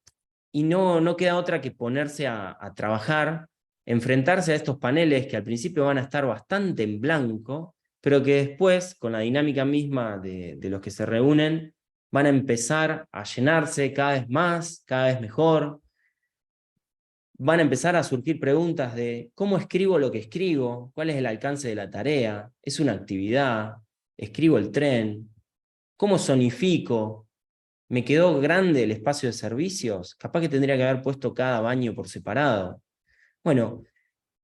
S2: no queda otra que ponerse a trabajar, enfrentarse a estos paneles que al principio van a estar bastante en blanco, pero que después, con la dinámica misma de los que se reúnen, van a empezar a llenarse cada vez más, cada vez mejor. Van a empezar a surgir preguntas de ¿cómo escribo lo que escribo? ¿Cuál es el alcance de la tarea? ¿Es una actividad? ¿Escribo el tren? ¿Cómo sonifico? ¿Me quedó grande el espacio de servicios? Capaz que tendría que haber puesto cada baño por separado. Bueno,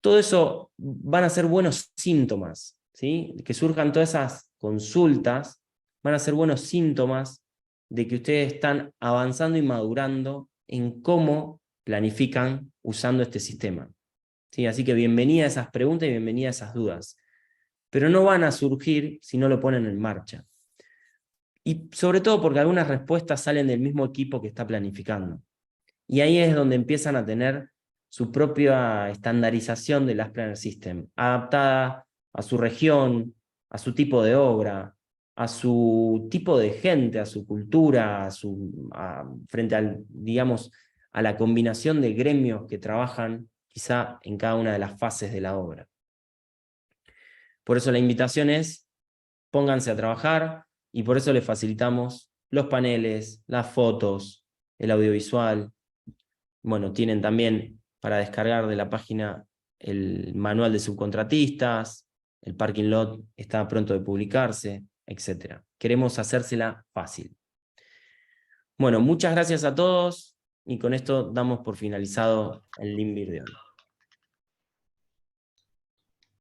S2: todo eso van a ser buenos síntomas, ¿sí? Que surjan todas esas consultas, van a ser buenos síntomas de que ustedes están avanzando y madurando en cómo planifican usando este sistema, ¿sí? Así que bienvenida a esas preguntas y bienvenida a esas dudas. Pero no van a surgir si no lo ponen en marcha. Y sobre todo porque algunas respuestas salen del mismo equipo que está planificando. Y ahí es donde empiezan a tener su propia estandarización del Last Planner System, adaptada a su región, a su tipo de obra, a su tipo de gente, a su cultura, frente al, digamos, a la combinación de gremios que trabajan quizá en cada una de las fases de la obra. Por eso la invitación es, pónganse a trabajar, y por eso les facilitamos los paneles, las fotos, el audiovisual. Bueno, tienen también para descargar de la página el manual de subcontratistas, el parking lot está pronto de publicarse, etc. Queremos hacérsela fácil. Bueno, muchas gracias a todos, y con esto damos por finalizado el Lean de hoy.